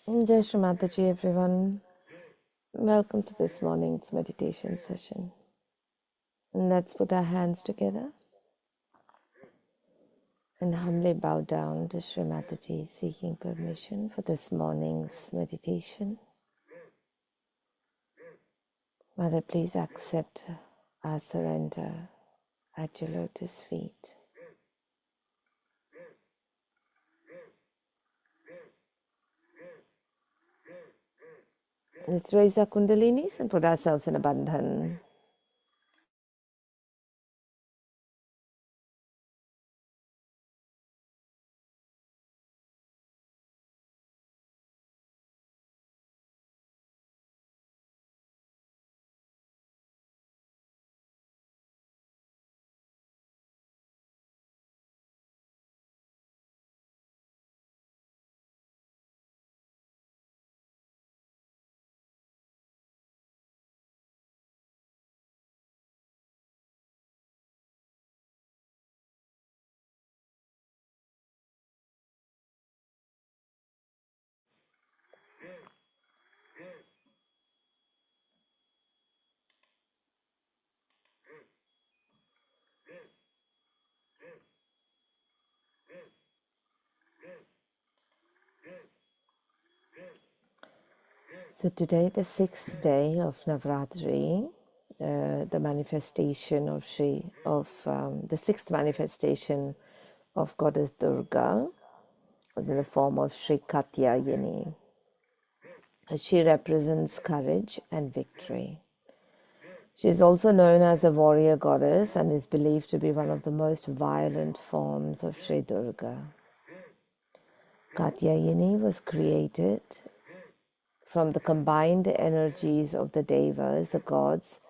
Jai Shri Mataji, everyone. Welcome to this morning's meditation session. Let's put our hands together and humbly bow down to Shri Mataji, seeking permission for this morning's meditation. Mother, please accept our surrender at your lotus feet. Let's raise our Kundalinis and put ourselves in a bandhan. So today, the sixth day of Navaratri, the manifestation of the sixth manifestation of Goddess Durga is in the form of Shri Katyayini. She represents courage and victory. She is also known as a warrior goddess and is believed to be one of the most violent forms of Shri Durga. Katyayini was created from the combined energies of the devas, the gods,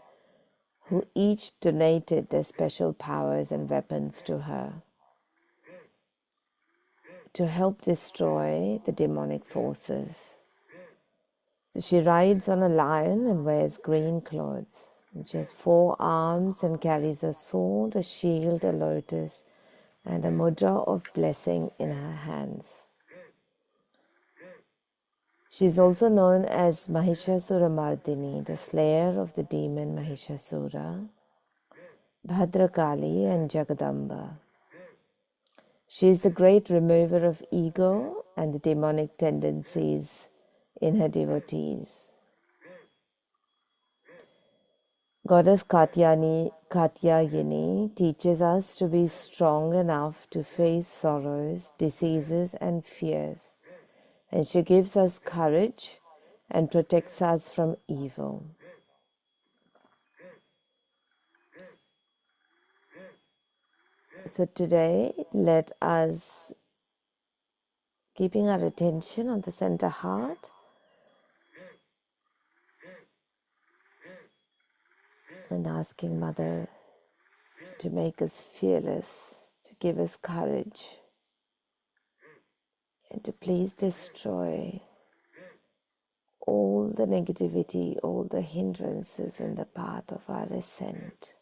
who each donated their special powers and weapons to her to help destroy the demonic forces. So she rides on a lion and wears green clothes. She has 4 arms and carries a sword, a shield, a lotus, and a mudra of blessing in her hands. She is also known as Mahishasura Mardini, the slayer of the demon Mahishasura, Bhadrakali and Jagadamba. She is the great remover of ego and the demonic tendencies in her devotees. Goddess Katyayini teaches us to be strong enough to face sorrows, diseases, and fears, and she gives us courage and protects us from evil. So today, let us, keeping our attention on the center heart, and asking Mother to make us fearless, to give us courage, and to please destroy all the negativity, all the hindrances in the path of our ascent.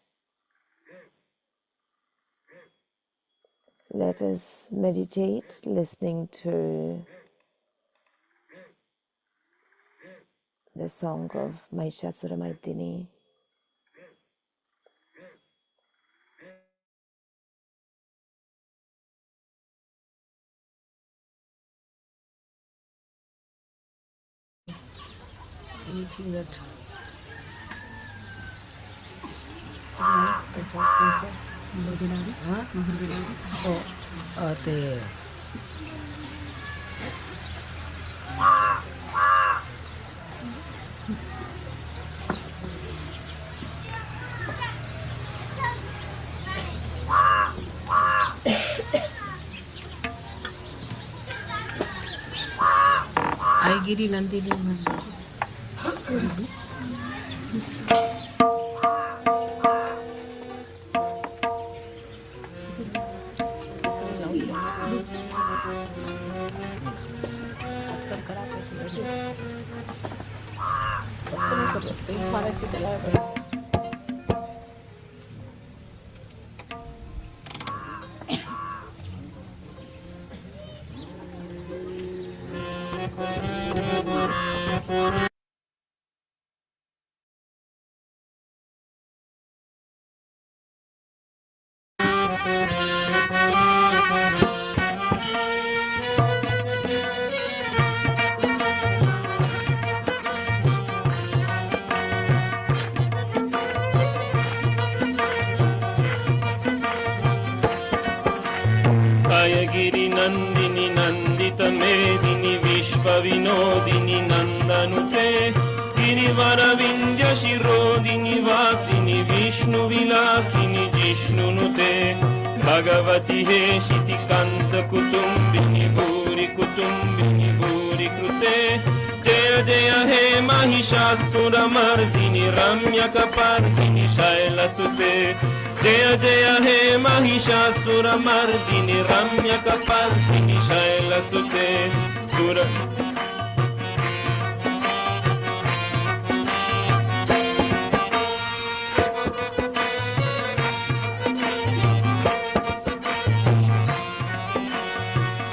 Let us meditate listening to the song of Mahishasura Mardini. Anything that the I get in and Giri Nandini Nandit मेदिनी विश्व विनोदिनी नंदनुते गिरिवर विंध्य शिरोदिनी वासिनी विष्णु विलासिनी जिष्णुनुते भगवती हे शिति कांत कुटुंबिनी भूरि कृते जय जय हे महिषासुर मर्दिनी रम्य कपर्दिनी शैलसुते जय जय हे महिषासुर मर्दिनी रम्य कपर्दिनी शैलसुते सुर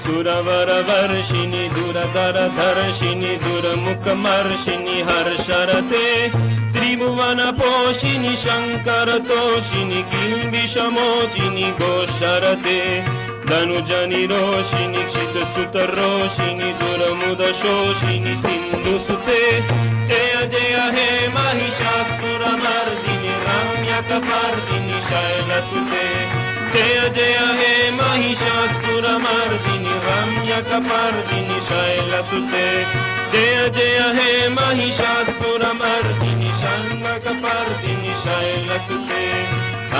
सुरवर वर्षिणी दुरधर धर्षिणी दुर्मुख मर्षिणी हर्षरते त्रिभुवन पोषिणी शंकर तोषिणी किंबिषमोचिनी घोषरते धनुजनि रोषिणी क्षित सुत रोषिणी दुर्मुद शोषिणी सिंधुसुते जय जय हे महिषासुर मर्दिनी रम्य कपर्दिनी शैलसुते जय जय हे महिषासुर मर्दिनी रम्य कपर्दिनी शैलसुते जय जय हे महिषासुर मर्दिनी शंख कपर्दिनी शैलसुते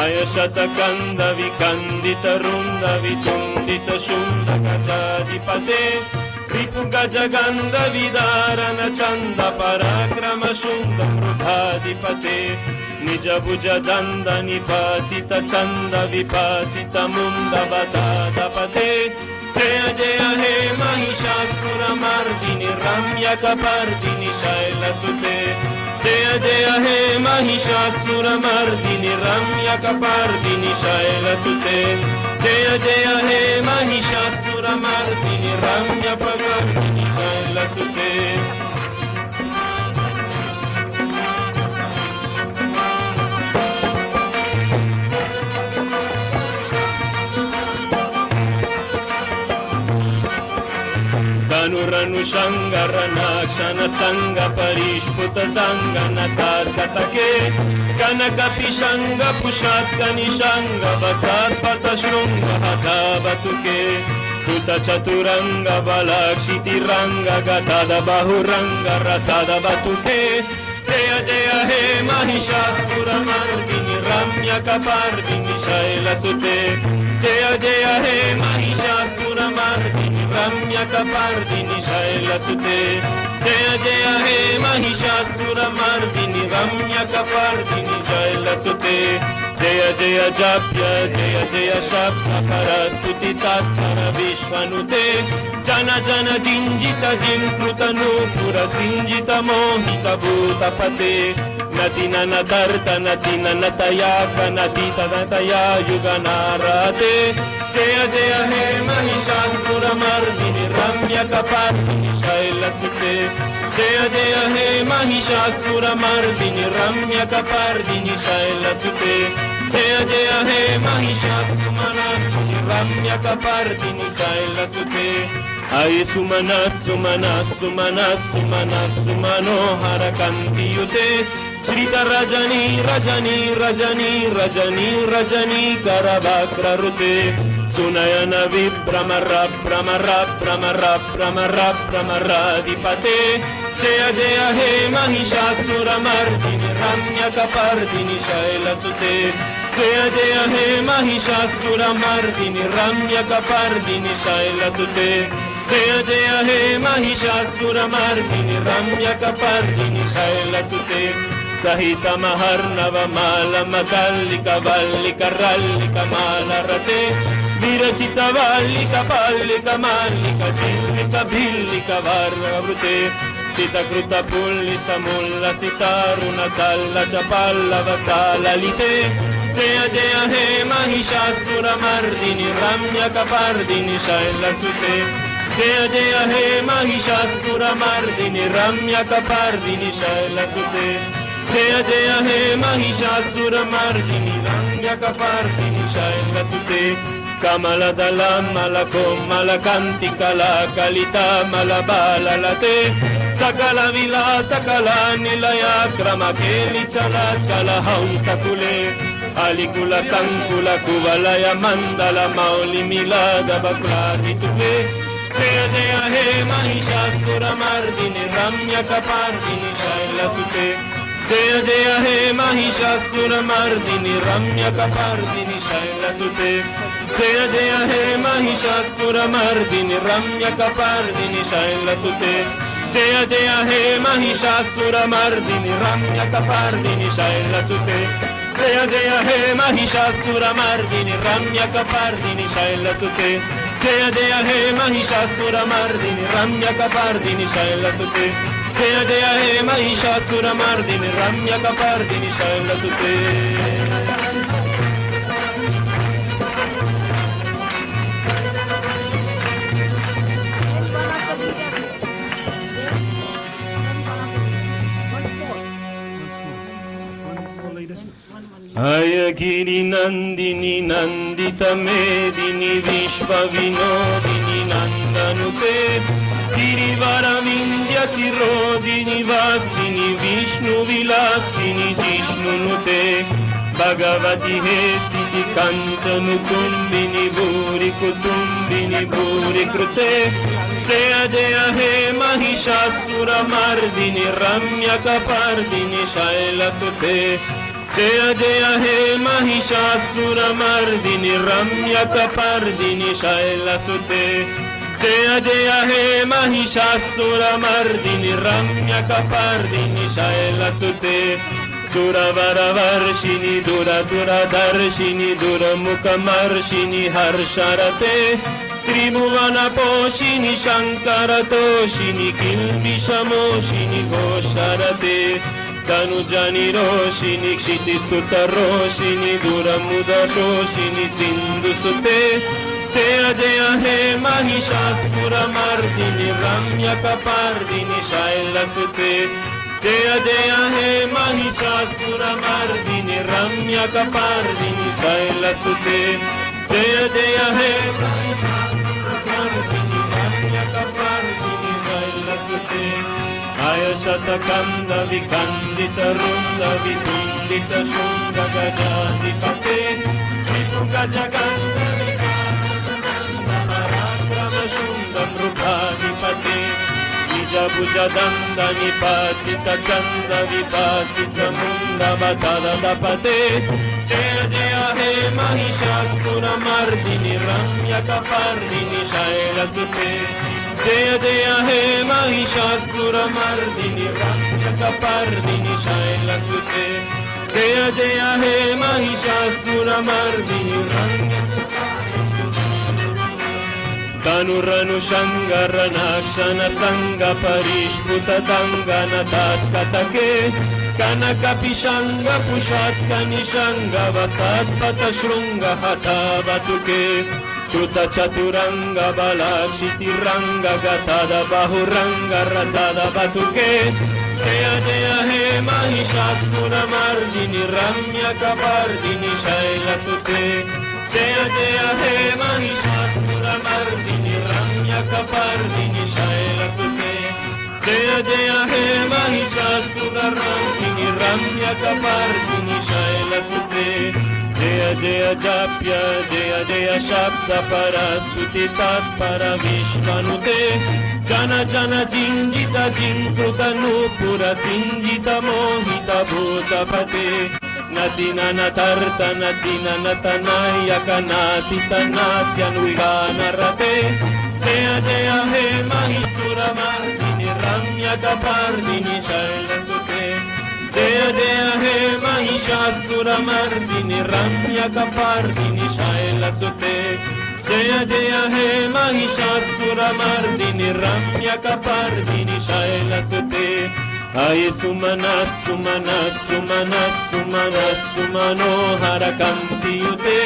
अय शतकंद विकंदित रुंद वितुंडित शुंड गजाधिपते रिपु गजगंध विदारण चंद पराक्रम शुंड मृधाधिपते निज भुज दंद निपातित चंद विपातित मुंड बदाधपते जय जय हे महिषासुर मर्दिनी रम्य कपर्दिनी शैलसुते जय जय हे महिषासुर मर्दिनी रम्य कपर्दिनी शैलसुते जय जय हे महिषासुर मर्दिनी रम्य कपर्दिनी शैलसुते धनुरनु शंगर नाक्षण संग परिष्पुत दंगन तार्कतके कनक पिशंग पुषात्क निशंग वसात्पत शृंग हतावतुके कृत चतुरंग बलाक्षिति रंग गतद बहुरंग रतद बतुके जय जय हे महिषासुर मर्दिनी रम्य कपर्दिनी शैलसुते जय जय हे महिषासुर मर्दिनी रम्य कपर्दिनी शैलसुते जय जय हे महिषासुर मर्दिनी रम्य कपर्दिनी शैलसुते जय जय जप्य जय जय शब्द परस्तुति तत्पर विश्वनुते जन जन जिंजित जिंकृत नूपुर सिंजित मोहित भूतपते नति नन दर्त नति नन तया कनति तदतया युगनारते जय जय हे महिषासुर मर्दिनी रम्य कपर्दिनी शैलसुते जय जय हे महिषासुर मर्दिनी रम्य कपर्दिनी शैलसुते जय जय हे महिषासुर मर्दिनी रम्य कपर्दिनी शैलसुते अयि सुमना सुमना सुमना सुमना सुमनोहर कांतियुते श्रित रजनी रजनी रजनी रजनी रजनी करवक्ररुते सुनयन विभ्रमर भ्रमर भ्रमर भ्रमर भ्रमराधिपते जय जय हे महिषासुर मर्दिनी रम्य कपर्दिनी शैलसुते जय जय हे महिषासुर मर्दिनी रम्य कपर्दिनी शैलसुते जय जय हे महिषासुर मर्दिनी रम्य कपर्दिनी शैलसुते सहित महर्णव माल मदल्लिक वल्लिक रल्लिक मालरते विरचित वल्लिक पल्लिक माल्लिक चिल्लिक भिल्लिक वर्णवृते सितकृत पुल्लि समुल्ल सितारुण तल्ल च पल्लव साललिते जय जय हे महिषासुर मर्दिनी रम्य कपर्दिनी शैलसुते Jaya Jaya He Mahishasura Mardini Ramya Kapardini Shailasute. Jaya Jaya He Mahishasura Mardini Ramya Kapardini Shailasute. Kamala Dalam Malakom Malakanti Kala Kalita Malabala Late. Sakala Vila Sakala Nilaya Kramakeli Chalat Kala Hausakule. Alikula Sankula Kuvalaya Mandala Mauli Milada Bakrati Tule. Jaya Jaya He Mahishasura Mardini Ramya Kapardini Shailasute. Jaya Jaya He Mahishasura Mardini Ramya Kapardini Shailasute. Jaya Jaya He Mahishasura Mardini Ramya Kapardini Shailasute. Jaya Jaya He Mahishasura Mardini Ramya Kapardini Shailasute. Jaya Jaya He Mahishasura Mardini Ramya Kapardini Shailasute. Jaya Jaya He Mahishasura Mardini Ramya Kapardini Shailasute. Jaya Jaya He Mahishasura Mardini Ramya Kapardini Shailasute. Ayagiri Nandini Nandita Medini Vishva Vinodini Nandanute. Girivara Vindhya Sirodini Vasini Vishnu Vilasini Jishnunute. Bhagavati Hesiti Kantanu Kumbini Bhuri Kutumbini Bhuri Krute. Jaya Jaya He Mahishasura Mardini Ramya Kapardini Shailasute. Jaya Jaya He Mahishasura Mardini Ramya Kapardini Shailasute. Jaya Jaya He Mahishasura Mardini Ramya Kapardini Shailasute. Suravara Varshini Dura Dura Darshini Dura Mukha Marshini Harsharate. Tribhuvana Poshini Shankara Toshini Kilvishamoshini Gosharate. Tanujani Roshini Kshiti Sutta Roshini Dura Muda Shoshini Sindhu Sute. Jaya Jaya He Mahishasura Mardini Ramya Kapardini Shailasute. Jaya Jaya He Mahishasura Mardini Ramya Kapardini Shailasute. Jaya Jaya He Mahishasura Mardini Ramya Kapardini Shailasute. Ayashata Kanda Vikandita Runda Vitundita Shunga Gajati Pate. Vipunga Jaganda Vikanda Marakrama Shunga Prubhadi Pate. Nija Bhuja Danda Nipatita Chanda Vipatita Munda Batada Dapate. Jaya Jaya He Mahishasura Mardini Ramya Kapardini Shailasute. Jaya Jaya He Mahishasura Mardini Ramya Kapardini Shailasute. Jaya Jaya He Mahishasura Mardini Ramya Tanuranu Shangara Nakshana Sanga Parishputa Dangana Tat Katake. Kanaka Pishanga Pushat Kanishanga Vasat Patashrunga Hata Batuke. Tuta Chaturanga Balakshiti-ranga Gatada Bahuranga Ratada Batuke. Jaya Jaya He Mahishasura Mardini Ramya Kapardini Shailasute. Jaya Jaya He Mahishasura Mardini Ramya Kapardini Shailasute. Jaya Jaya He Mahishasura Mardini Ramya Kapardini Shailasute. Jaya Jaya Japya Jaya Jaya Shabda Parastuti Tatpara Vishvanute. Jana Jana Jinjita Jinkruta Nupura Sinjita Mohita Bhutapate. Natina Natarta Natina Natanaya Kanati Tanatya Nuigana Rate. Jaya Jaya He Mahisura Mardini Ramya Kapardini Shailasute. Jaya Jaya He Mahishasura Mardini Ramya Kapardini Shailasute. Jaya Jaya He Mahishasura Mardini Ramya Kapardini Shailasute. Aye Sumana Sumana Sumana Sumana Sumano Harakanti Yute.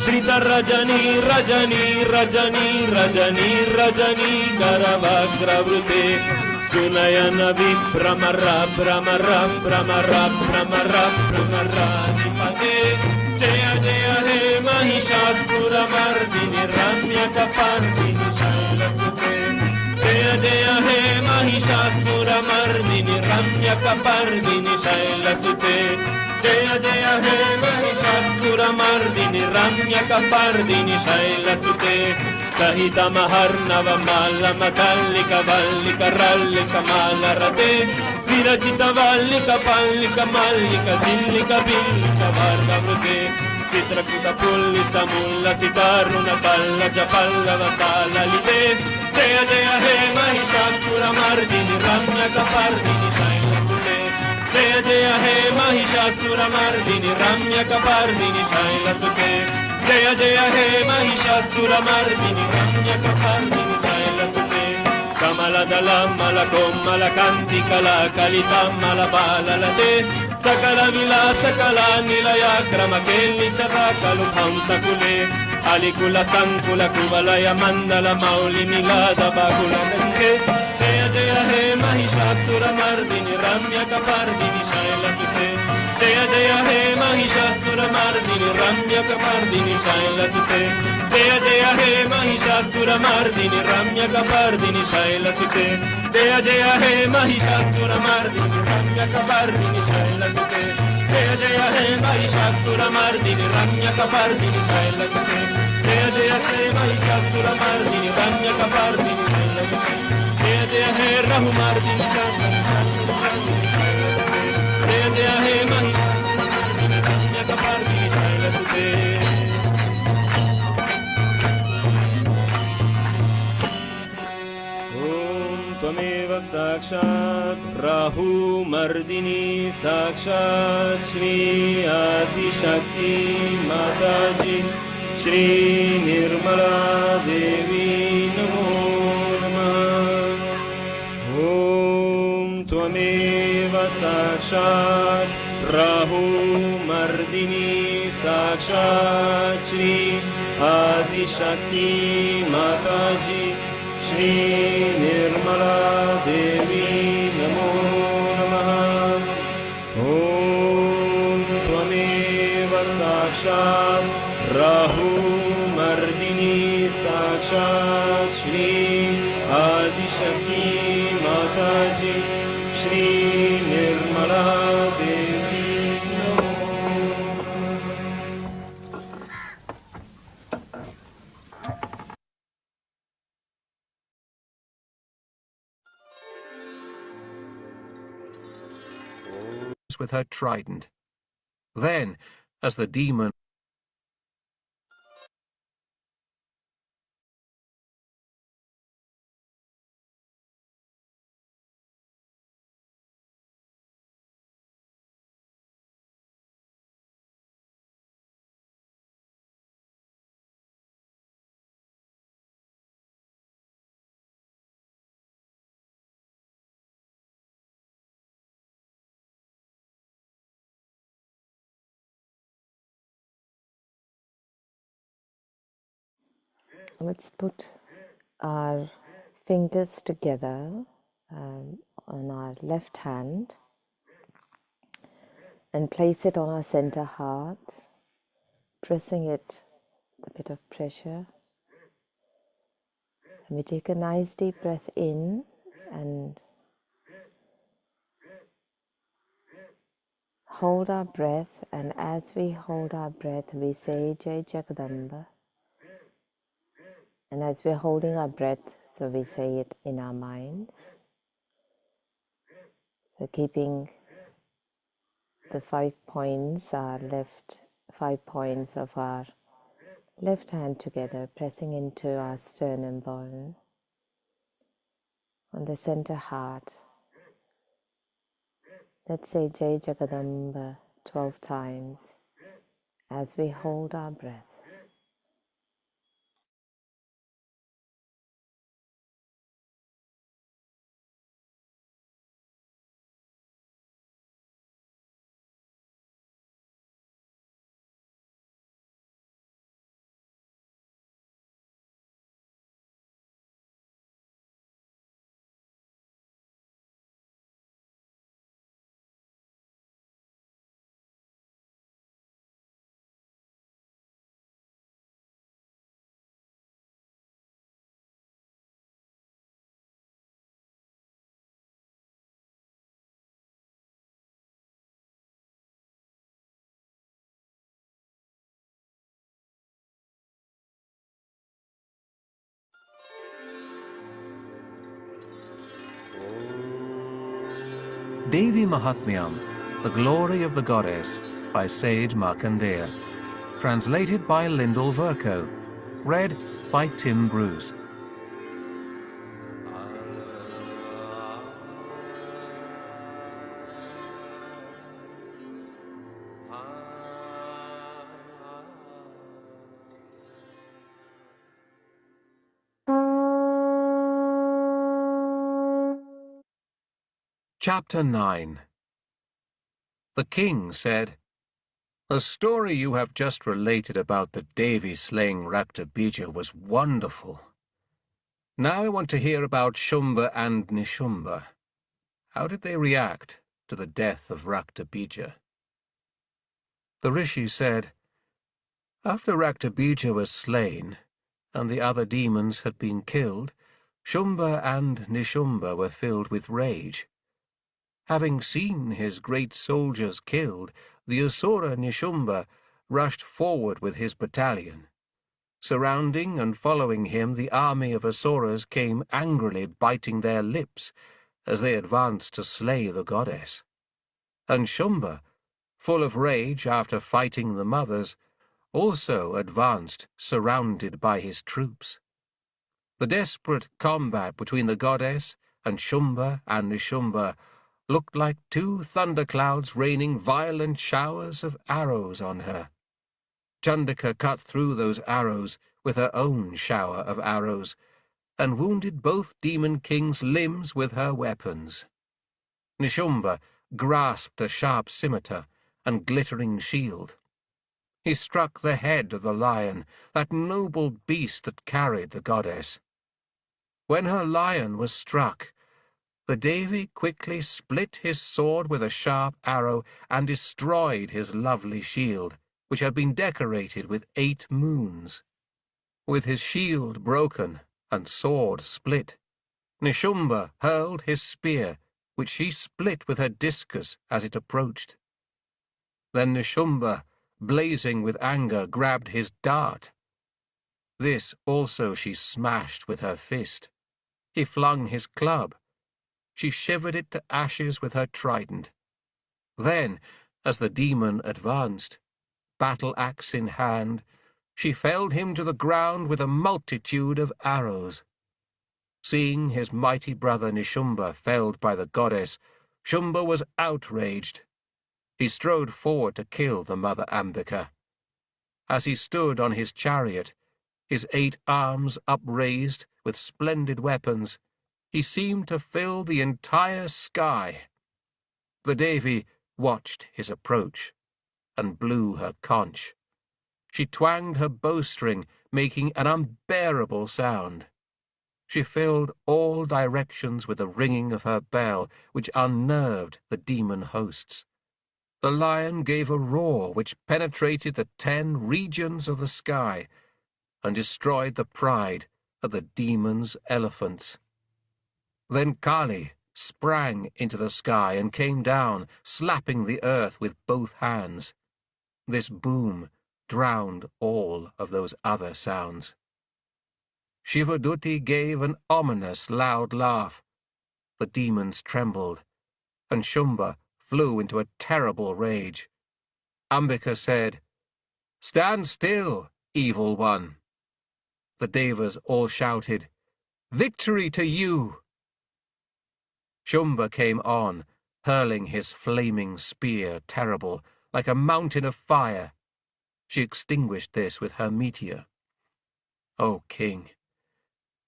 Shrita Rajani Rajani Rajani Rajani Rajani Karavagravrute Sunayana Vibramara Bramara Bramara Bramara Bramara Nipate Jaya Jaya He Mahishasura Mardini Ramya Kapardini Shailasute Jaya Jaya He Mahishasura Mardini Ramya Kapardini Shailasute Jaya Jaya He Mahishasura Mardini Ramya Kapardini Shailasute Sahita Maharnava Mala Matallika Vallika Rallika Malarate Virachita Vallika Pallika Mallika Jillika Villika Vargavrute Sitrakuta Pullisa Mulla Sitaruna Palla Japalla Vasala Lite Jaya Jaya He Mahishasura Mardini Ramya Kapardini Shailasute Jaya Jaya He Mahishasura Mardini Ramya Kapardini Shailasute Jaya Jaya He Mahishasura Mardini Ramya Kapardini Shailasute Kamala Dalam Malakom Malakanti Kala Kalita Malabala Late Sakala Vila Sakala Nilaya Kramakeli Charakalukham Sakule Alikula Sankula Kuvalaya Mandala Mauli Nilada Bakula Danke Jaya Jaya He Mahishasura Mardini Ramya Kapardini Shailasute Jaya Jaya He Mahishasura Mardini Ramya Kapardini Shailasute Jaya Jaya He Mahishasura Mardini Ramya Kapardini Shailasute Jaya Jaya He Mahishasura Mardini Ramya Kapardini Shailasute Jaya Jaya He Mahishasura Mardini Ramya Kapardini Shailasute Jaya Jaya He Mahishasura Mardini Ramya Kapardini Shailasute Jaya Jaya He Rahu Mardini Jaya Jaya He Mahishasura Mardini Ramya Kapardini Shailasute Tvameva Sakshat Rahu Mardini Sakshat Shri Adi Shakti Mataji Shri Nirmala Devi Namo Namah Om Tvameva Sakshat Rahu Mardini Sakshat Shri Adi Shakti Mataji Shri Nirmala Devi Namo Namah Om Tvameva Sakshat Rahu Mardini Sakshat Shri Adi Shakti Mataji Shri Nirmala Devi Namo with her trident. Then, as the demon Let's put our fingers together on our left hand and place it on our center heart, pressing it with a bit of pressure. And we take a nice deep breath in and hold our breath, and as we hold our breath we say Jai Jagadamba, and as we're holding our breath, so we say it in our minds. So keeping the 5 points, our left 5 points of our left hand together, pressing into our sternum bone on the center heart. Let's say Jai Jagadamba 12 times as we hold our breath. Devi Mahatmyam, The Glory of the Goddess, by Sage Markandeya. Translated by Lyndall Verco. Read by Tim Bruce. Chapter 9. The king said, "The story you have just related about the Devi slaying Raktabija was wonderful. Now I want to hear about Shumba and Nishumba. How did they react to the death of Raktabija?" The rishi said, "After Raktabija was slain, and the other demons had been killed, Shumba and Nishumba were filled with rage. Having seen his great soldiers killed, the Asura Nishumba rushed forward with his battalion. Surrounding and following him, the army of Asuras came angrily biting their lips as they advanced to slay the goddess. And Shumba, full of rage after fighting the mothers, also advanced surrounded by his troops. The desperate combat between the goddess and Shumba and Nishumba looked like two thunderclouds raining violent showers of arrows on her. Chandika cut through those arrows with her own shower of arrows, and wounded both demon kings' limbs with her weapons. Nishumba grasped a sharp scimitar and glittering shield. He struck the head of the lion, that noble beast that carried the goddess. When her lion was struck, the Devi quickly split his sword with a sharp arrow and destroyed his lovely shield, which had been decorated with 8 moons. With his shield broken and sword split, Nishumba hurled his spear, which she split with her discus as it approached. Then Nishumba, blazing with anger, grabbed his dart. This also she smashed with her fist. He flung his club. She shivered it to ashes with her trident. Then, as the demon advanced, battle-axe in hand, she felled him to the ground with a multitude of arrows. Seeing his mighty brother Nishumba felled by the goddess, Shumba was outraged. He strode forward to kill the mother Ambika. As he stood on his chariot, his 8 arms upraised with splendid weapons, he seemed to fill the entire sky. The Devi watched his approach and blew her conch. She twanged her bowstring, making an unbearable sound. She filled all directions with the ringing of her bell, which unnerved the demon hosts. The lion gave a roar which penetrated the 10 regions of the sky and destroyed the pride of the demons' elephants. Then Kali sprang into the sky and came down, slapping the earth with both hands. This boom drowned all of those other sounds. Shivaduti gave an ominous loud laugh. The demons trembled, and Shumba flew into a terrible rage. Ambika said, "Stand still, evil one." The Devas all shouted, "Victory to you!" Shumba came on, hurling his flaming spear terrible, like a mountain of fire. She extinguished this with her meteor. O king!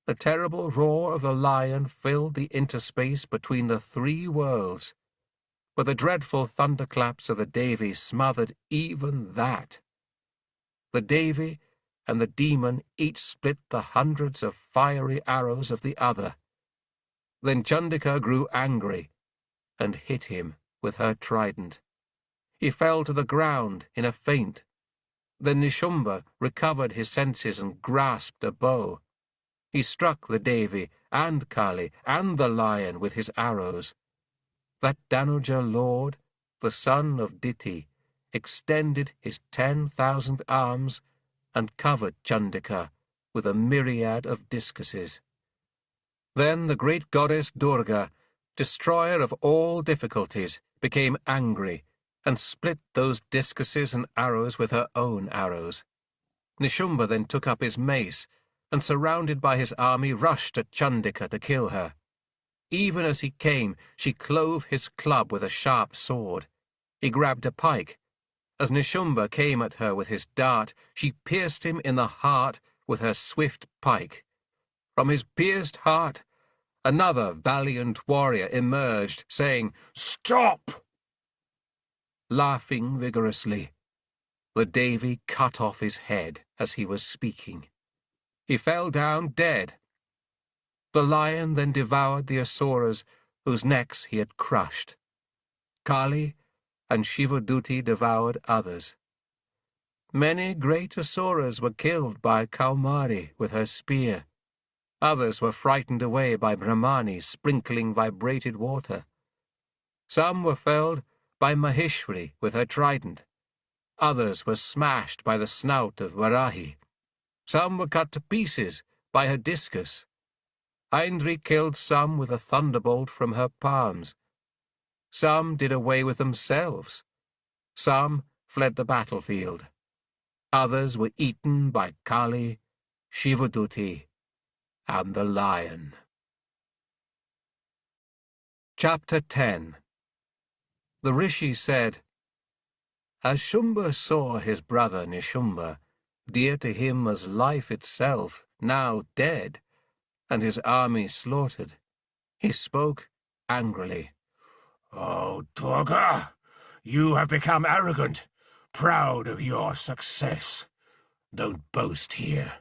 The terrible roar of the lion filled the interspace between the 3 worlds, but the dreadful thunderclaps of the Devi smothered even that. The Devi and the demon each split the hundreds of fiery arrows of the other. Then Chandika grew angry and hit him with her trident. He fell to the ground in a faint. Then Nishumba recovered his senses and grasped a bow. He struck the Devi and Kali and the lion with his arrows. That Danuja lord, the son of Diti, extended his 10,000 arms and covered Chandika with a myriad of discuses. Then the great goddess Durga destroyer of all difficulties, became angry and split those discuses and arrows with her own arrows. Nishumba then took up his mace, and surrounded by his army rushed at Chandika to kill her. Even as he came, she clove his club with a sharp sword. He grabbed a pike. As Nishumba came at her with his dart, she pierced him in the heart with her swift pike. From his pierced heart, another valiant warrior emerged, saying, "Stop!" Laughing vigorously, the Devi cut off his head as he was speaking. He fell down dead. The lion then devoured the asuras whose necks he had crushed. Kali and Shivaduti devoured others. Many great asuras were killed by Kaumari with her spear. Others were frightened away by Brahmani sprinkling vibrated water. Some were felled by Maheshwari with her trident. Others were smashed by the snout of Varahi. Some were cut to pieces by her discus. Aindri killed some with a thunderbolt from her palms. Some did away with themselves. Some fled the battlefield. Others were eaten by Kali, Shivaduti, and the lion. Chapter 10. The Rishi said, As Shumba saw his brother Nishumba, dear to him as life itself, now dead, and his army slaughtered, he spoke angrily. "Oh, Durga, you have become arrogant, proud of your success. Don't boast here.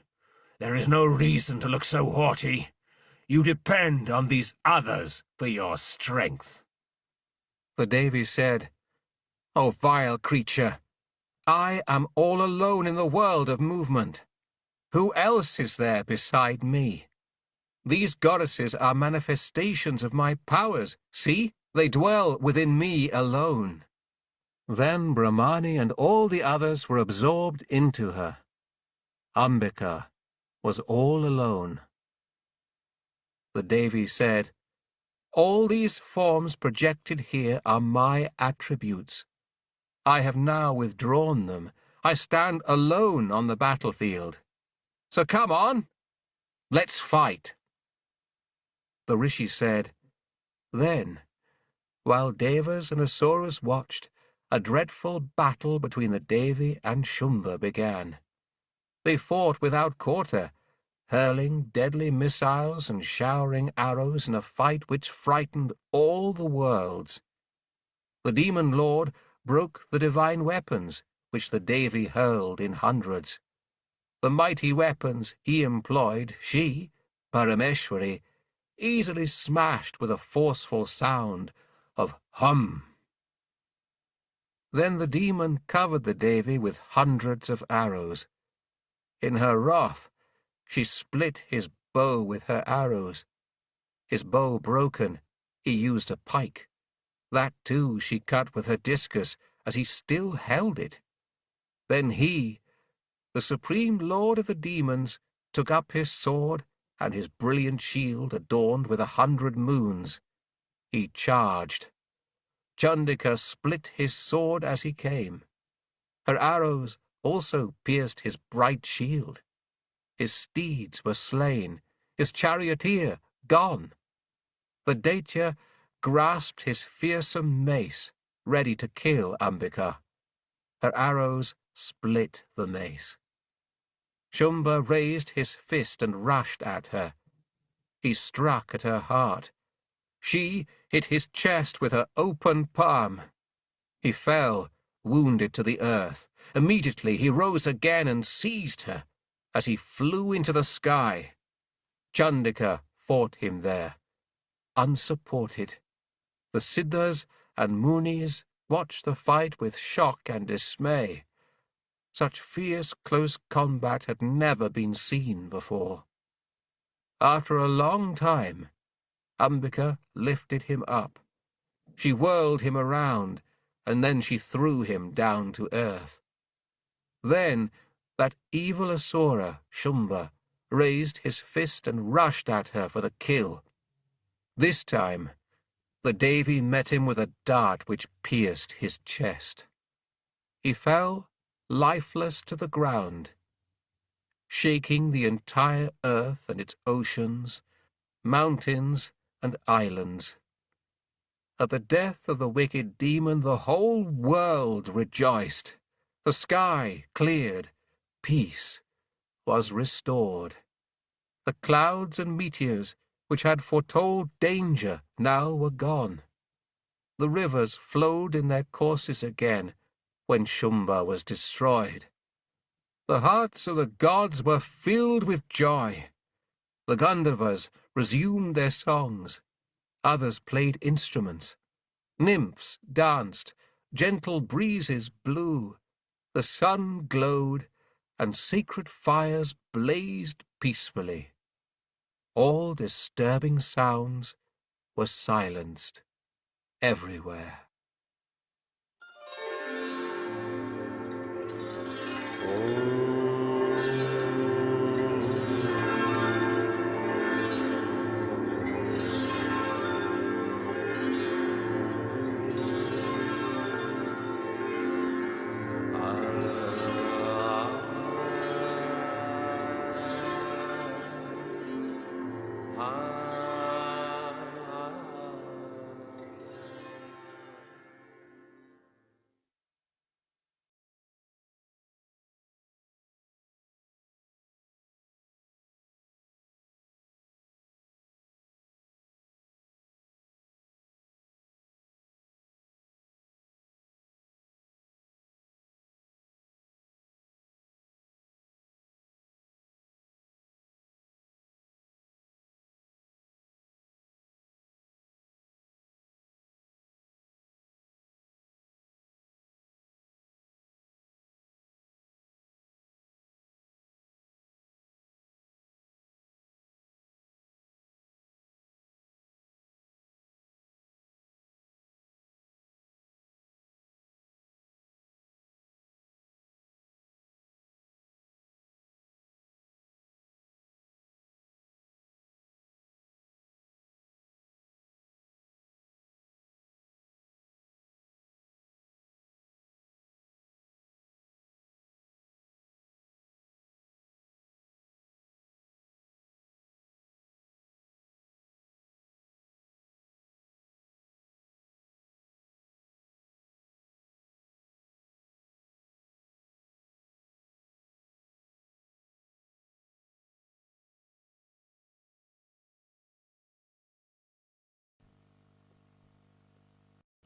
There is no reason to look so haughty. You depend on these others for your strength." The Devi said, O vile creature, I am all alone in the world of movement. Who else is there beside me? These goddesses are manifestations of my powers. See, they dwell within me alone. Then Brahmani and all the others were absorbed into her. Ambika was all alone. The Devi said, All these forms projected here are my attributes. I have now withdrawn them. I stand alone on the battlefield. So come on, let's fight. The Rishi said, Then, while Devas and Asuras watched, a dreadful battle between the Devi and Shumba began. They fought without quarter, hurling deadly missiles and showering arrows in a fight which frightened all the worlds. The demon lord broke the divine weapons, which the Devi hurled in hundreds. The mighty weapons he employed, she, Parameshwari, easily smashed with a forceful sound of hum. Then the demon covered the Devi with hundreds of arrows. In her wrath, she split his bow with her arrows. His bow broken, he used a pike. That, too, she cut with her discus, as he still held it. Then he, the supreme lord of the demons, took up his sword and his brilliant shield adorned with 100 moons. He charged. Chandika split his sword as he came. Her arrows also pierced his bright shield. His steeds were slain, his charioteer gone. The Daitya grasped his fearsome mace, ready to kill Ambika. Her arrows split the mace. Shumba raised his fist and rushed at her. He struck at her heart. She hit his chest with her open palm. He fell, wounded to the earth. Immediately he rose again and seized her, as he flew into the sky. Chandika fought him there, unsupported. The Siddhas and Munis watched the fight with shock and dismay. Such fierce close combat had never been seen before. After a long time, Ambika lifted him up. She whirled him around, and then she threw him down to earth. Then that evil Asura, Shumba, raised his fist and rushed at her for the kill. This time, The Devi met him with a dart which pierced his chest. He fell lifeless to the ground, shaking the entire earth and its oceans, mountains and islands. At the death of the wicked demon, the whole world rejoiced. The sky cleared. Peace was restored. The clouds and meteors, which had foretold danger, now were gone. The rivers flowed in their courses again when Shumba was destroyed. The hearts of the gods were filled with joy. The Gandharvas resumed their songs. Others played instruments. Nymphs danced, gentle breezes blew, the sun glowed, and sacred fires blazed peacefully. All disturbing sounds were silenced everywhere.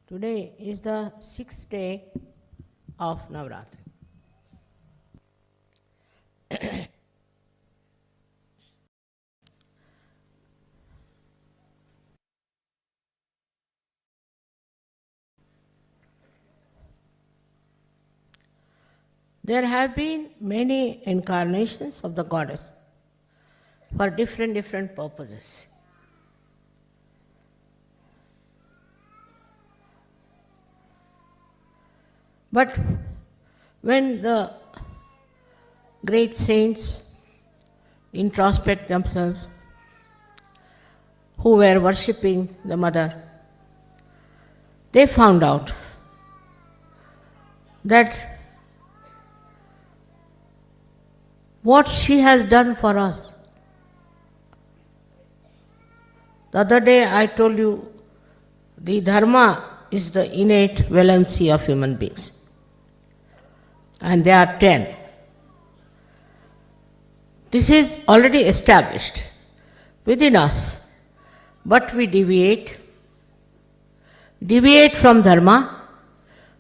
Today is the 6th day of Navaratri. There have been many incarnations of the goddess for different purposes. But when the great saints introspect themselves, who were worshipping the Mother, they found out that what she has done for us. The other day I told you the dharma is the innate valency of human beings. And there are 10. This is already established within us, but we deviate from dharma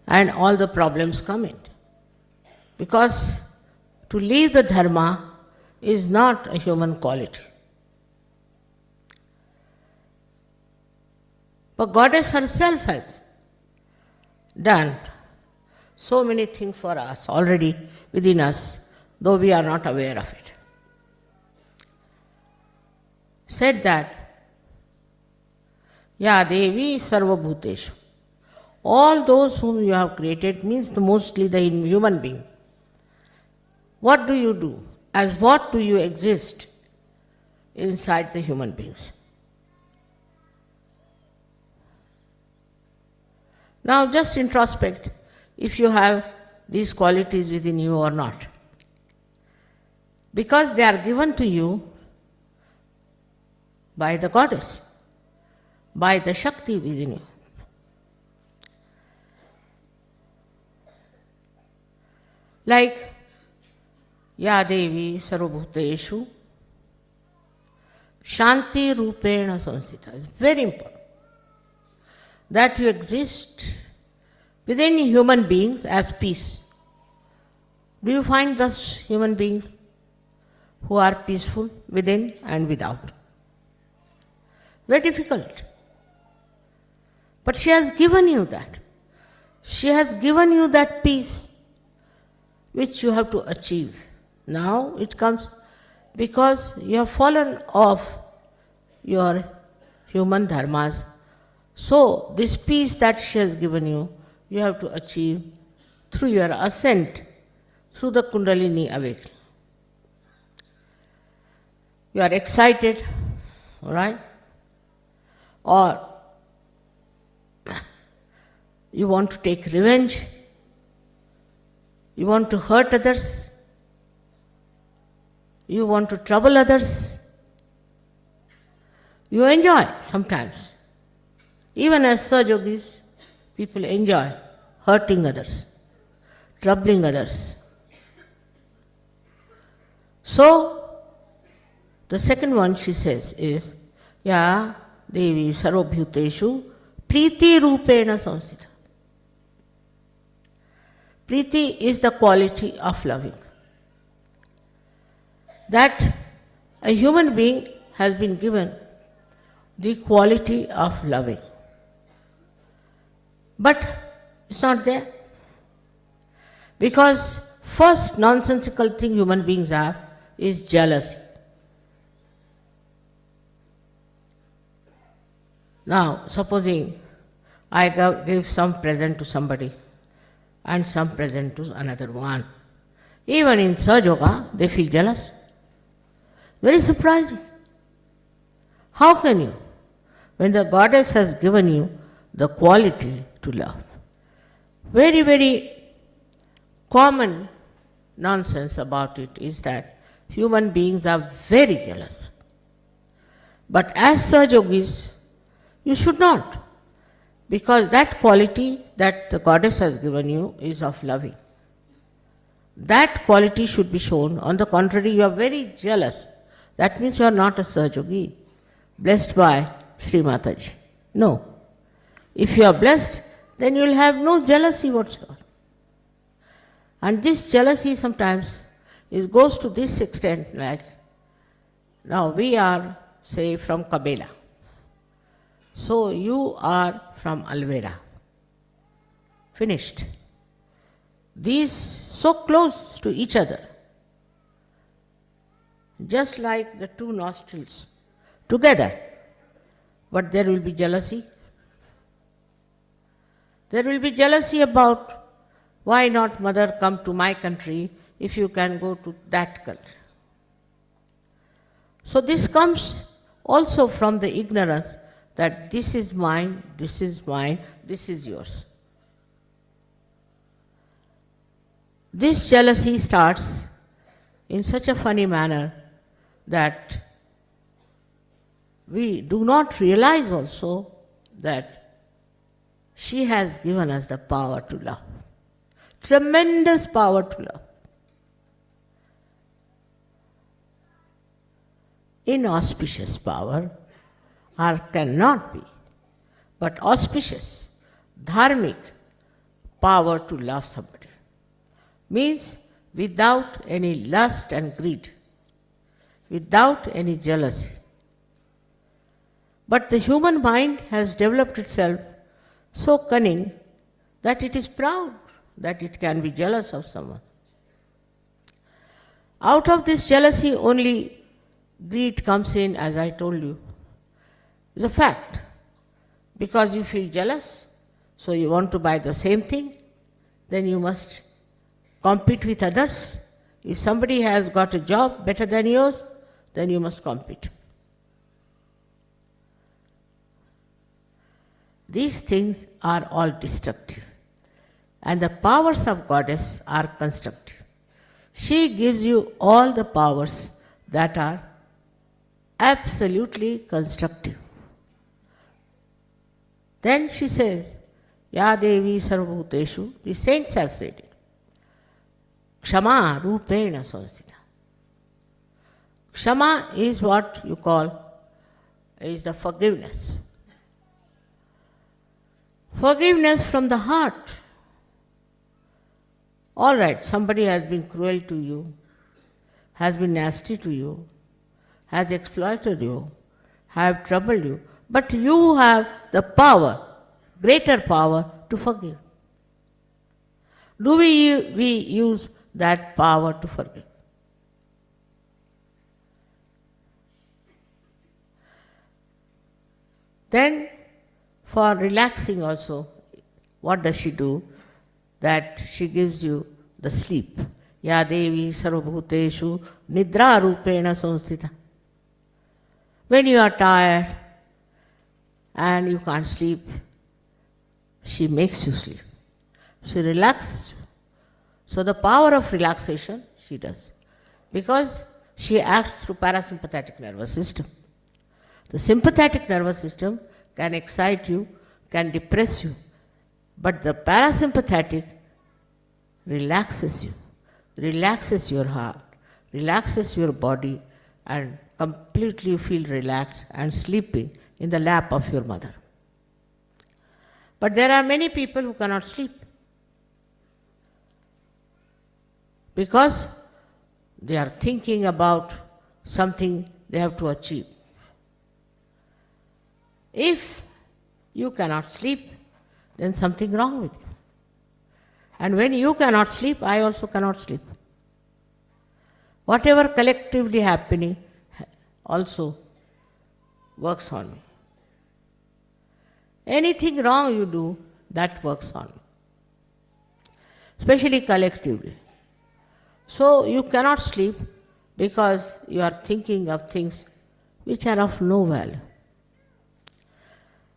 and all the problems come in. Because to leave the dharma is not a human quality. But Goddess herself has done so many things for us already within us, though we are not aware of it. Said that, Ya Devi Sarva Bhuteshu. All those whom you have created means mostly the human being. What do you do? As what do you exist inside the human beings? Now just introspect if you have these qualities within you or not. Because they are given to you by the goddess, by the Shakti within you. Like Ya Devi Sarvabhuteshu Shanti Rupena Samsthita. It's very important that you exist within human beings as peace. Do you find thus human beings who are peaceful within and without? Very difficult. But she has given you that. She has given you that peace which you have to achieve. Now it comes because you have fallen off your human dharmas. So this peace that she has given you, you have to achieve through your ascent, through the Kundalini awakening. You are excited, all right? Or you want to take revenge, you want to hurt others, you want to trouble others. You enjoy sometimes. Even as Sahaja Yogis, people enjoy hurting others, troubling others. So, the second one she says is, Ya Devi Sarvabhuteshu Priti Rupena Samsthita. Priti is the quality of loving. That a human being has been given the quality of loving. But it's not there. Because first nonsensical thing human beings have is jealousy. Now, supposing I give some present to somebody and some present to another one. Even in Sahaja Yoga, they feel jealous. Very surprising. How can you? When the goddess has given you the quality to love. Very, very common nonsense about it is that human beings are very jealous. But as Sahaja Yogis, you should not. Because that quality that the goddess has given you is of loving. That quality should be shown. On the contrary, you are very jealous. That means you are not a Sahaja Yogi, blessed by Shri Mataji. No. If you are blessed, then you will have no jealousy whatsoever. And this jealousy sometimes goes to this extent, like, now we are, say, from Kabela. So you are from Alvera. Finished. These so close to each other, just like the two nostrils together. But there will be jealousy. There will be jealousy about why not mother come to my country if you can go to that country. So this comes also from the ignorance that this is mine, this is mine, this is yours. This jealousy starts in such a funny manner that we do not realize also that she has given us the power to love. Tremendous power to love. Inauspicious power, or cannot be, but auspicious, dharmic power to love somebody. Means without any lust and greed, without any jealousy. But the human mind has developed itself so cunning that it is proud that it can be jealous of someone. Out of this jealousy only greed comes in, as I told you. It's a fact. Because you feel jealous, so you want to buy the same thing, then you must compete with others. If somebody has got a job better than yours, then you must compete. These things are all destructive. And the powers of Goddess are constructive. She gives you all the powers that are absolutely constructive. Then she says, Ya Devi Sarvabhuteshu, the saints have said it. Kshama Rupena Samsthita. Kshama is what you call is the forgiveness. Forgiveness from the heart. All right, somebody has been cruel to you, has been nasty to you, has exploited you, have troubled you, but you have the power, greater power to forgive. Do we use that power to forgive? Then, for relaxing also, what does she do? That she gives you the sleep. Ya Devi Sarvabhuteshu Nidra Rupena Samsthita. When you are tired and you can't sleep, she makes you sleep. She relaxes you. So the power of relaxation she does. Because she acts through parasympathetic nervous system. The sympathetic nervous system can excite you, can depress you. But the parasympathetic relaxes you, relaxes your heart, relaxes your body, and completely you feel relaxed and sleeping in the lap of your mother. But there are many people who cannot sleep because they are thinking about something they have to achieve. If you cannot sleep, then something wrong with you. And when you cannot sleep, I also cannot sleep. Whatever collectively happening also works on me. Anything wrong you do, that works on me. Especially collectively. So you cannot sleep because you are thinking of things which are of no value.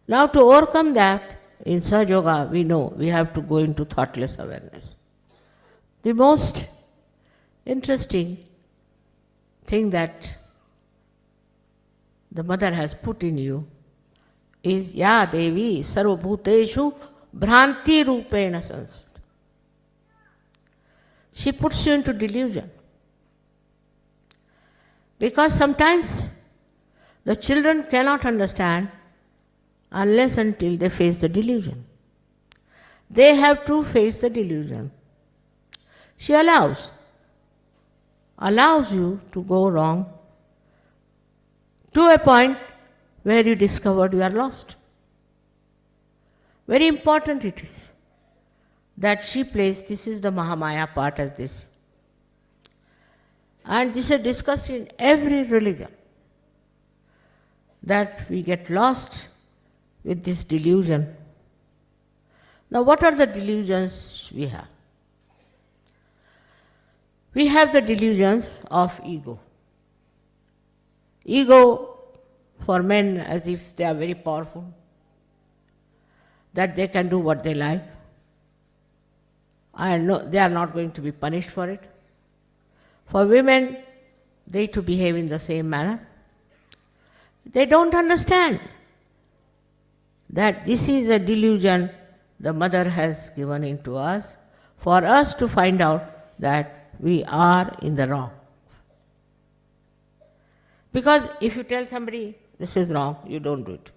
Now to overcome that, in Sahaja Yoga, we know we have to go into thoughtless awareness. The most interesting thing that the mother has put in you is Ya Devi Sarvabhuteshu Bhranti Rupena Samsthita. She puts you into delusion. Because sometimes the children cannot understand unless until they face the delusion. They have to face the delusion. She allows you to go wrong to a point where you discovered you are lost. Very important it is that she plays, this is the Mahamaya part as this. And this is discussed in every religion, that we get lost with this delusion. Now what are the delusions we have? We have the delusions of ego. Ego for men as if they are very powerful, that they can do what they like, and they are not going to be punished for it. For women, they to behave in the same manner. They don't understand that this is a delusion the mother has given into us for us to find out that we are in the wrong. Because if you tell somebody this is wrong, you don't do it.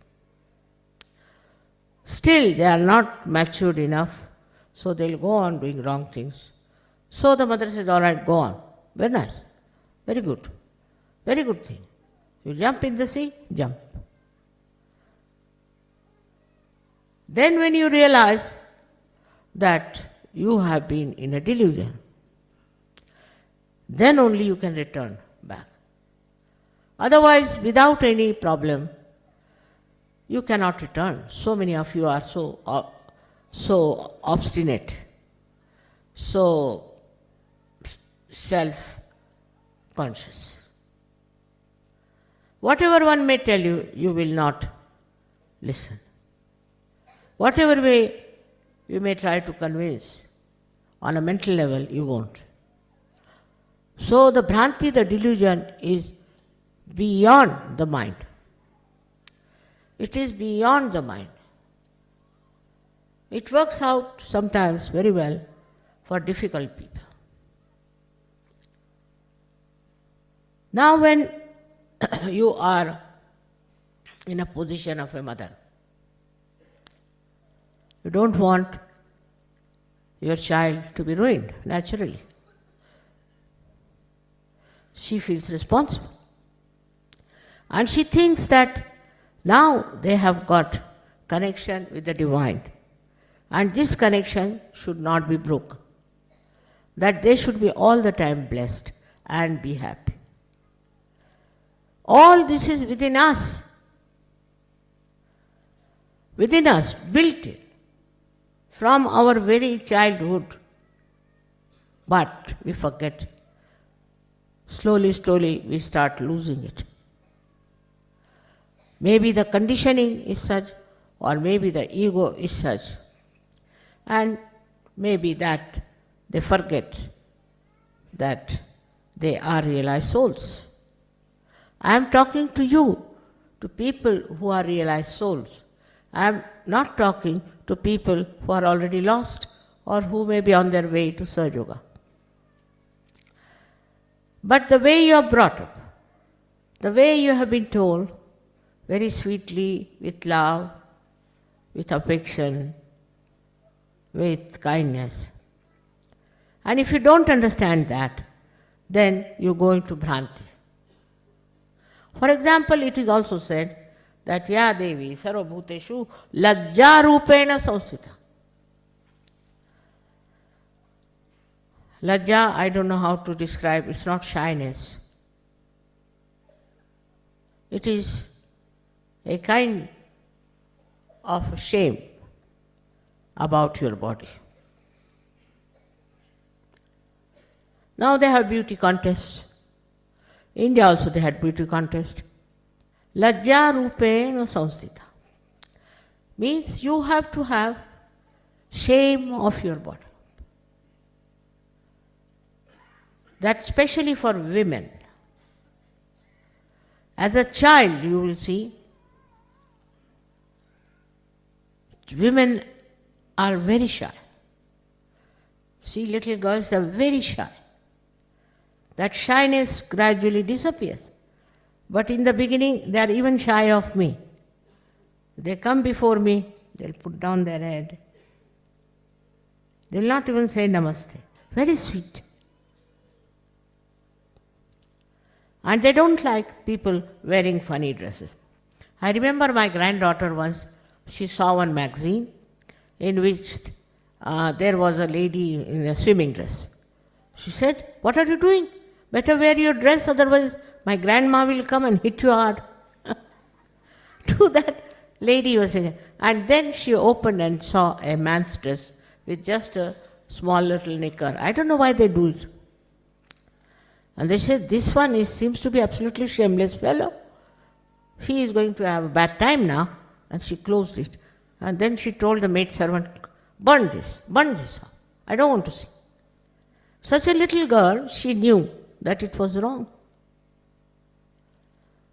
Still they are not matured enough, so they'll go on doing wrong things. So the mother says, all right, go on. Very nice. Very good. Very good thing. You jump in the sea, jump. Then when you realize that you have been in a delusion, then only you can return back. Otherwise, without any problem, you cannot return. So many of you are so obstinate, so self-conscious. Whatever one may tell you, you will not listen. Whatever way you may try to convince, on a mental level you won't. So the Bhranti, the delusion, is beyond the mind. It is beyond the mind. It works out sometimes very well for difficult people. Now when you are in a position of a mother, you don't want your child to be ruined, naturally. She feels responsible. And she thinks that now they have got connection with the divine. And this connection should not be broken. That they should be all the time blessed and be happy. All this is within us. Within us, built in, from our very childhood. But we forget. Slowly we start losing it. Maybe the conditioning is such, or maybe the ego is such, and maybe that they forget that they are realized souls. I am talking to you, to people who are realized souls. I am not talking to people who are already lost or who may be on their way to Sahaja Yoga. But the way you are brought up, the way you have been told, very sweetly, with love, with affection, with kindness. And if you don't understand that, then you go into Bhranti. For example, it is also said that Ya Devi Sarva Bhuteshu Lajja Rupena Samsthita. Lajja, I don't know how to describe, it's not shyness. It is a kind of shame about your body. Now they have beauty contests. India also they had beauty contest. Lajja Rupena Samsthita means you have to have shame of your body. That's especially for women. As a child, you will see, women are very shy. See, little girls are very shy. That shyness gradually disappears. But in the beginning, they are even shy of me. They come before me, they'll put down their head. They'll not even say namaste. Very sweet. And they don't like people wearing funny dresses. I remember my granddaughter once, she saw one magazine in which there was a lady in a swimming dress. She said, "What are you doing? Better wear your dress, otherwise my grandma will come and hit you hard." To that lady was saying, and then she opened and saw a man's dress with just a small little knicker. I don't know why they do it. And they said, "This one seems to be absolutely shameless fellow. He is going to have a bad time now." And she closed it. And then she told the maid servant, burn this. I don't want to see." Such a little girl, she knew that it was wrong.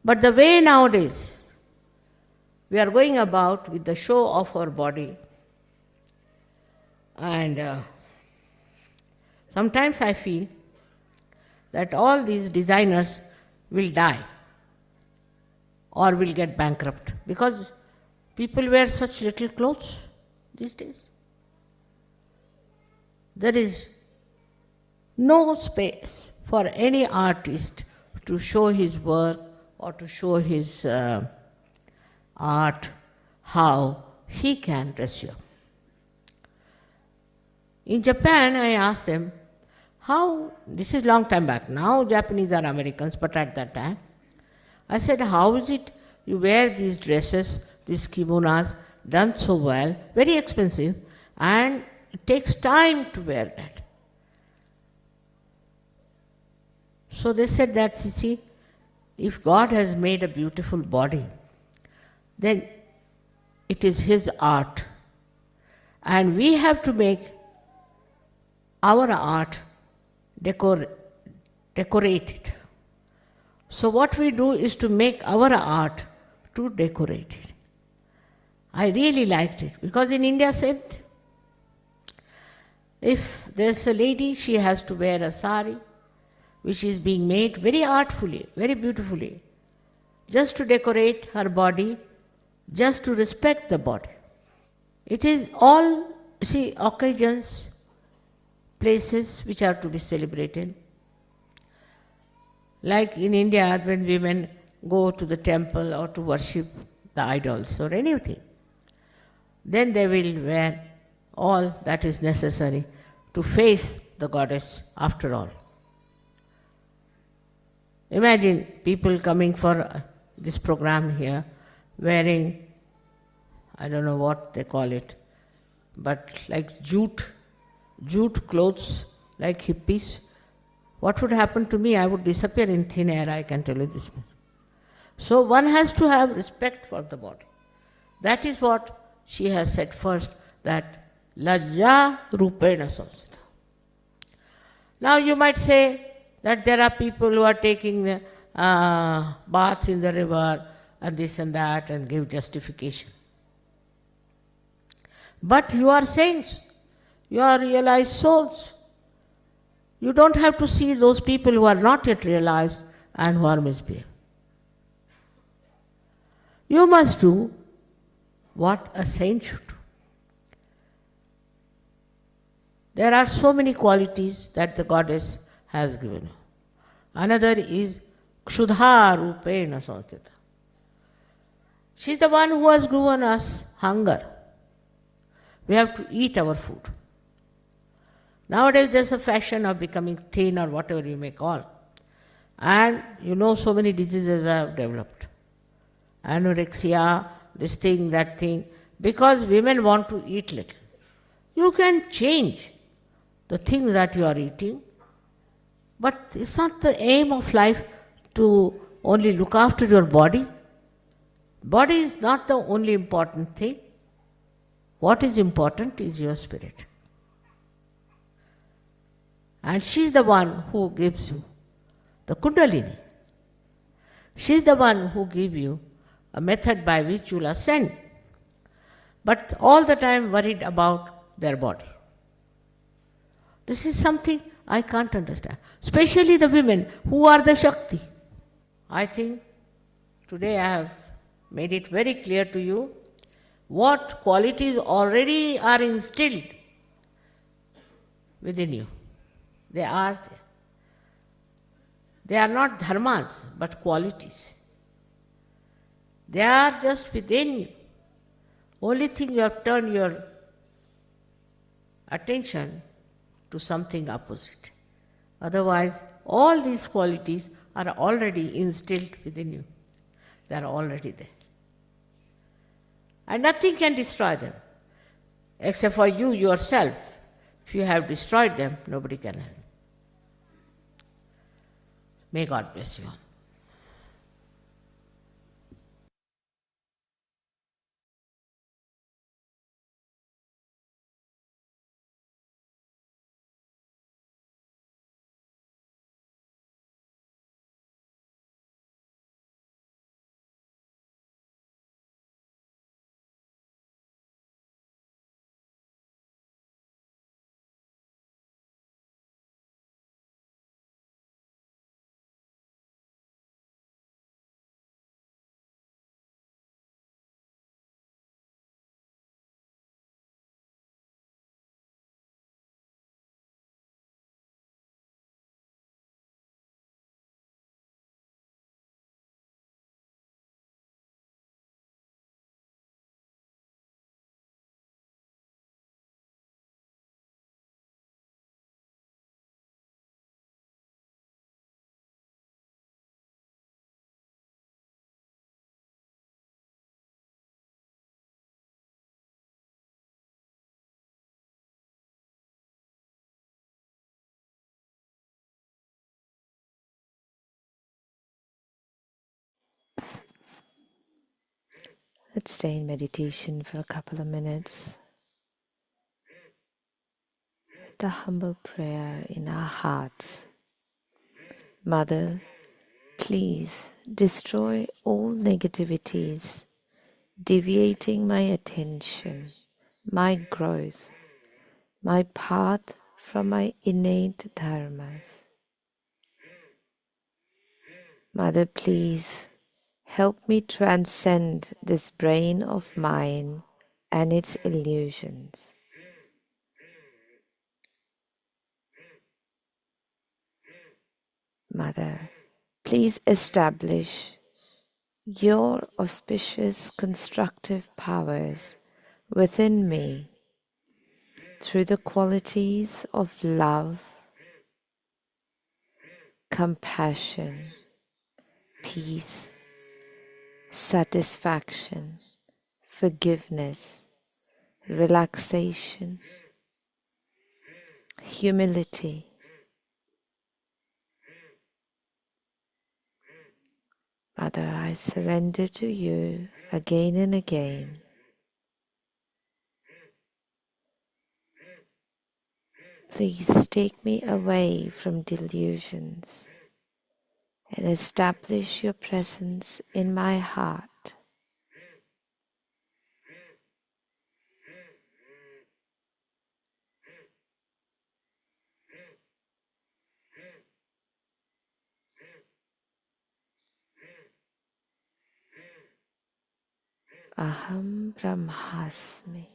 But the way nowadays we are going about with the show of our body, and sometimes I feel that all these designers will die or will get bankrupt because people wear such little clothes these days. There is no space for any artist to show his work or to show his art, how he can dress you. In Japan, I asked them, how, this is long time back, now Japanese are Americans, but at that time, I said, how is it you wear these dresses, these kimonos, done so well, very expensive, and it takes time to wear that. So they said that, you see, if God has made a beautiful body, then it is His art And we have to make our art decorated. So what we do is to make our art to decorate it. I really liked it because in India said, if there's a lady, she has to wear a sari which is being made very artfully, very beautifully, just to decorate her body, just to respect the body. It is all, see, occasions, places which are to be celebrated. Like in India, when women go to the temple or to worship the idols or anything, then they will wear all that is necessary to face the goddess after all. Imagine people coming for this program here wearing, I don't know what they call it, but like jute clothes, like hippies. What would happen to me? I would disappear in thin air, I can tell you this. So one has to have respect for the body. That is what she has said first, that lajja rupena samsita. Now you might say that there are people who are taking bath in the river and this and that and give justification. But you are saints, you are realized souls. You don't have to see those people who are not yet realized and who are misbehaving. You must do what a saint should do. There are so many qualities that the goddess has given you. Another is Kshudha Rupena Samstita. She is the one who has given us hunger. We have to eat our food. Nowadays there's a fashion of becoming thin or whatever you may call. And you know so many diseases have developed. Anorexia, this thing, that thing, because women want to eat little. You can change the things that you are eating, but it's not the aim of life to only look after your body. Body is not the only important thing. What is important is your spirit. And she is the one who gives you the Kundalini. She is the one who gives you a method by which you will ascend, but all the time worried about their body. This is something I can't understand, especially the women who are the Shakti. I think today I have made it very clear to you what qualities already are instilled within you. They are there. They are not dharmas, but qualities. They are just within you. Only thing you have turned your attention to something opposite. Otherwise, all these qualities are already instilled within you. They are already there. And nothing can destroy them, except for you yourself. If you have destroyed them, nobody can help. May God bless you all. Let's stay in meditation for a couple of minutes. the humble prayer in our hearts. Mother, please destroy all negativities, deviating my attention, my growth, my path from my innate dharmas. Mother, please help me transcend this brain of mine and its illusions. Mother, please establish your auspicious constructive powers within me through the qualities of love, compassion, peace, satisfaction, forgiveness, relaxation, humility. Mother, I surrender to you again and again. Please take me away from delusions and establish your presence in my heart. Aham Brahmasmi.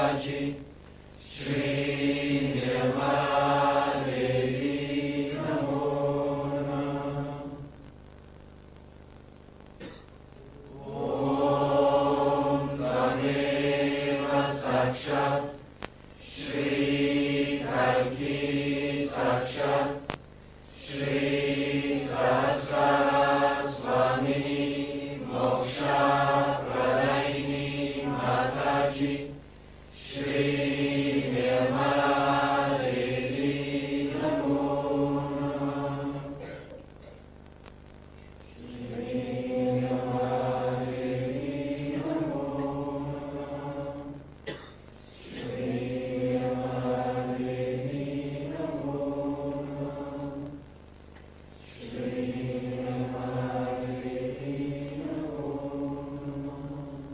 Mataji, Shri Mataji, Namo Namah. Om Tameva Sakshat, Shri Kalki Sakshat, Shri Sahasrara Moksha Pradaini Mataji, Shri Nirmala Devi, Namo Namah. Shri Nirmala Devi, Namo Namah. Shri Nirmala Devi, Namo Namah. Shri Nirmala Devi, Namo Namah.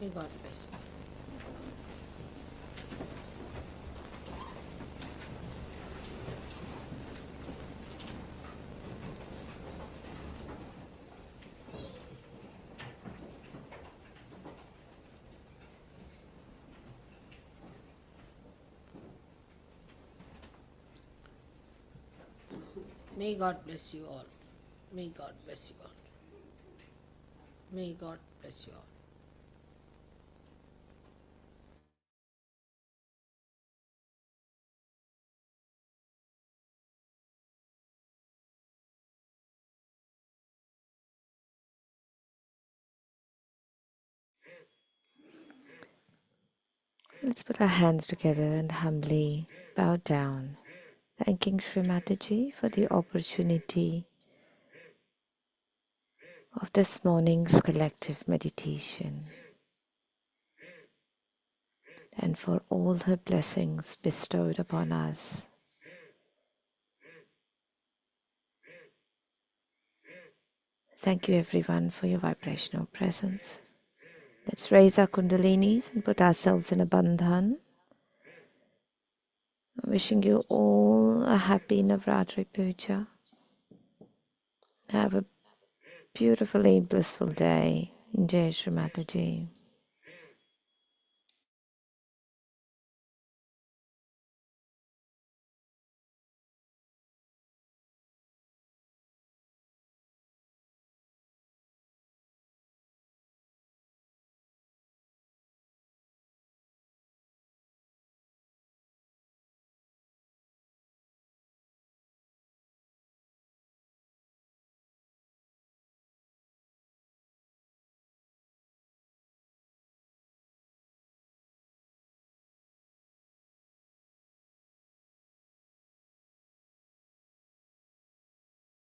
May God bless you. May God bless you all. May God bless you all. May God bless you all. Let's put our hands together and humbly bow down, thanking Shri Mataji for the opportunity of this morning's collective meditation and for all her blessings bestowed upon us. Thank you everyone for your vibrational presence. Let's raise our kundalinis and put ourselves in a bandhan. Wishing you all a happy Navaratri Puja. Have a beautifully blissful day. Jai Shri Mataji.